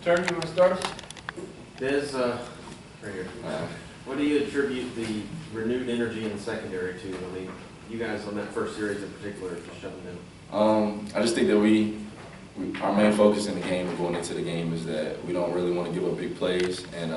Stern, you want to start us? Des, right here. What do you attribute the renewed energy in the secondary to? I mean, you guys on that first series in particular just shutting down. I just think that our main focus in the game and going into the game is that we don't really want to give up big plays, and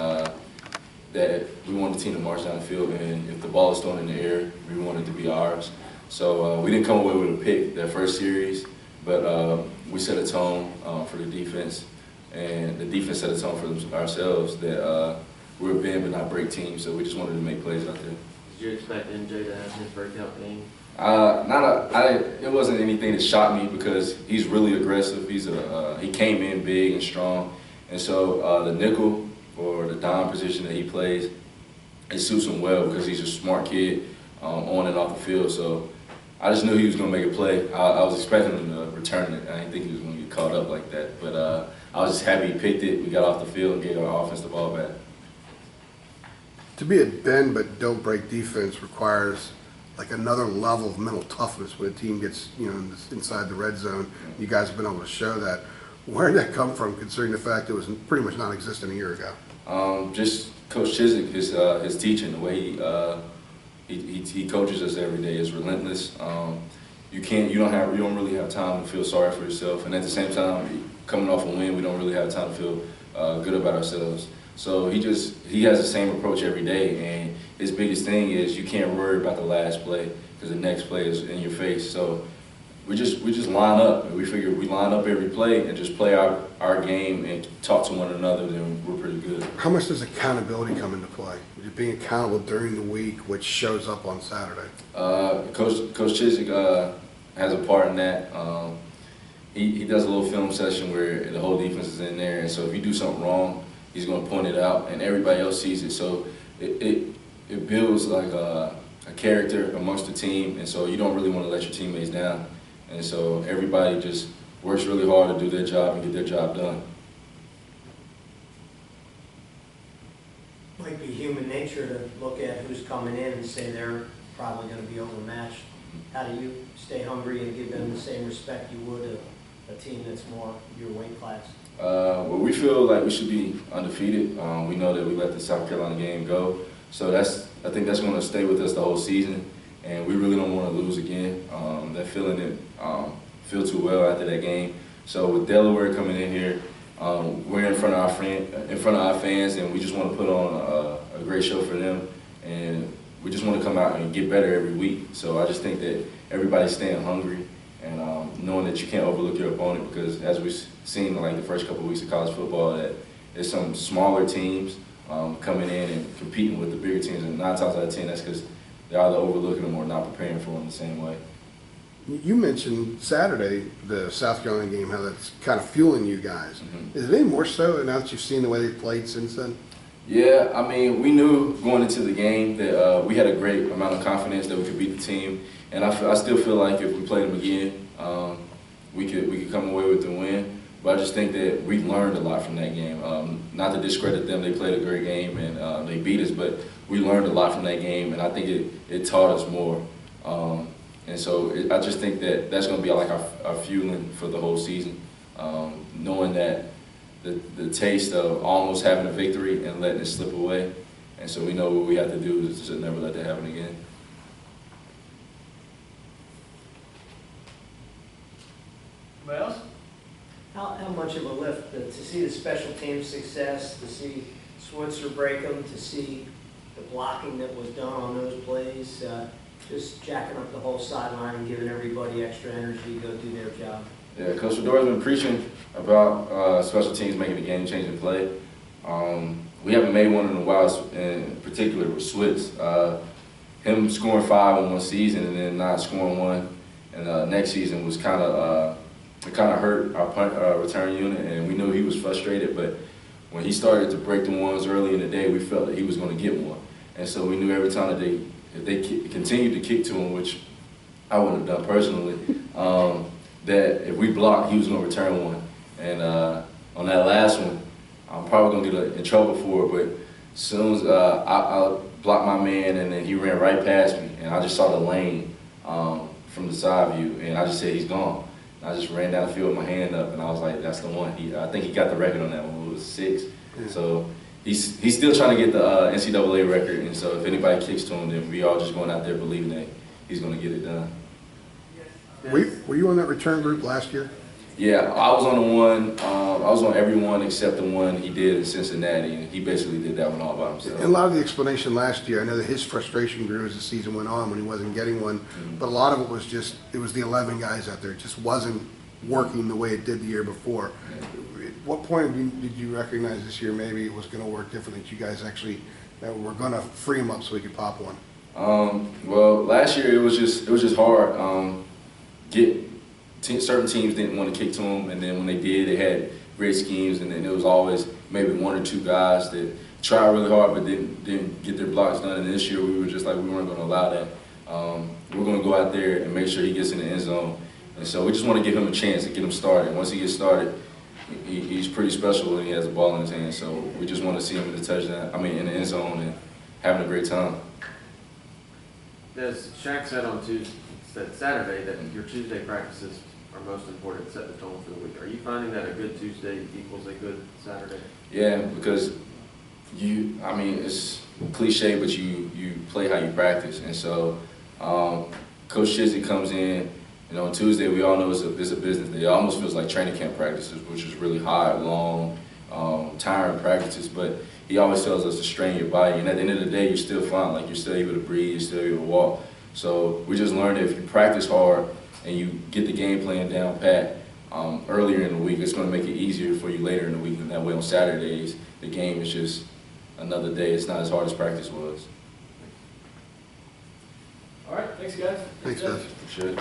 that we want the team to march down the field, and if the ball is thrown in the air, we want it to be ours. So we didn't come away with a pick that first series, but we set a tone for the defense, and the defense set a tone for ourselves that we're a bend but not break team, so we just wanted to make plays out there. Did you expect MJ to have his breakout game? It wasn't anything that shocked me because he's really aggressive. He came in big and strong, and so the nickel or the dime position that he plays, it suits him well because he's a smart kid on and off the field. So I just knew he was going to make a play. I was expecting him to return it. I didn't think he was going to get caught up like that, but I was just happy he picked it. We got off the field and gave our offense the ball back. To be a bend but don't break defense requires like another level of mental toughness when a team gets, inside the red zone. You guys have been able to show that. Where did that come from, considering the fact it was pretty much non-existent a year ago? Just Coach Chiswick, his teaching, the way he coaches us every day is relentless. You don't really have time to feel sorry for yourself, and at the same time, coming off a win, we don't really have time to feel good about ourselves. So he has the same approach every day, and his biggest thing is you can't worry about the last play because the next play is in your face. So we just line up, and we figure we line up every play and just play our game and talk to one another, then we're pretty good. How much does accountability come into play? You're being accountable during the week, which shows up on Saturday. Coach Chiswick has a part in that. He does a little film session where the whole defense is in there, and so if you do something wrong, he's going to point it out, and everybody else sees it. So it builds like a character amongst the team, and so you don't really want to let your teammates down. And so everybody just works really hard to do their job and get their job done. Might be human nature to look at who's coming in and say they're probably going to be overmatched. How do you stay hungry and give them the same respect you would a team that's more your weight class? Well, we feel like we should be undefeated. We know that we let the South Carolina game go, so I think that's going to stay with us the whole season, and we really don't want to lose again. That feeling didn't feel too well after that game. So with Delaware coming in here, we're in front of our fans, and we just want to put on a great show for them, and we just want to come out and get better every week. So I just think that everybody's staying hungry and knowing that you can't overlook your opponent, because as we've seen like the first couple of weeks of college football, that there's some smaller teams coming in and competing with the bigger teams, and 9 times out of 10 that's because they're either overlooking them or not preparing for them the same way. You mentioned Saturday, the South Carolina game, how that's kind of fueling you guys. Mm-hmm. Is it any more so now that you've seen the way they've played since then? Yeah, I mean, we knew going into the game that we had a great amount of confidence that we could beat the team, and I still feel like if we played them again, we could come away with the win. But I just think that we learned a lot from that game. Not to discredit them, they played a great game and they beat us, but we learned a lot from that game, and I think it taught us more. And so I just think that that's going to be like our fueling for the whole season, knowing that the taste of almost having a victory and letting it slip away. And so we know what we have to do is to never let that happen again. Anybody else? How much of a lift to see the special team success, to see Switzer break them, to see the blocking that was done on those plays, just jacking up the whole sideline and giving everybody extra energy to go do their job? Yeah, Coach Fedora's been preaching about special teams making a game-changing play. We haven't made one in a while, in particular with Switz. Him scoring 5 in one season and then not scoring one, and next season was kind of hurt our punt return unit, and we knew he was frustrated. But when he started to break the ones early in the day, we felt that he was going to get one, and so we knew every time that if they continued to kick to him, which I wouldn't have done personally, that if we blocked, he was going to return one. And on that last one, I'm probably going to get in trouble for it, but as soon as I blocked my man, and then he ran right past me, and I just saw the lane from the side view, and I just said, he's gone. And I just ran down the field with my hand up, and I was like, that's the one. I think he got the record on that one. It was 6. Yeah. So he's still trying to get the NCAA record, and so if anybody kicks to him, then we all just going out there believing that he's going to get it done. Were you on that return group last year? Yeah, I was on the one. I was on every one except the one he did in Cincinnati, and he basically did that one all by himself. And a lot of the explanation last year, I know that his frustration grew as the season went on when he wasn't getting one, but a lot of it was just, it was the 11 guys out there. It just wasn't working the way it did the year before. At what point did you recognize this year maybe it was going to work differently, that you guys actually, that we're going to free him up so we could pop one? Well, last year it was just hard. Certain teams didn't want to kick to him, and then when they did, they had great schemes, and then there was always maybe 1 or 2 guys that tried really hard but didn't get their blocks done. And this year we were just like, we weren't going to allow that. We're going to go out there and make sure he gets in the end zone. And so we just want to give him a chance to get him started. Once he gets started, he's pretty special when he has the ball in his hand. So we just want to see him in the touchdown, in the end zone and having a great time. As Shaq said on Saturday, that your Tuesday practices are most important to set the tone for the week. Are you finding that a good Tuesday equals a good Saturday? Yeah, because it's cliche, but you play how you practice. And so Coach Chizzy comes in, on Tuesday we all know it's a business day. It almost feels like training camp practices, which is really hard, long, tiring practices, but he always tells us to strain your body, and at the end of the day, you're still fine. Like, you're still able to breathe, you're still able to walk. So we just learned that if you practice hard and you get the game plan down pat earlier in the week, it's going to make it easier for you later in the week. And that way on Saturdays, the game is just another day. It's not as hard as practice was. All right, thanks, guys. Thanks, guys. For sure.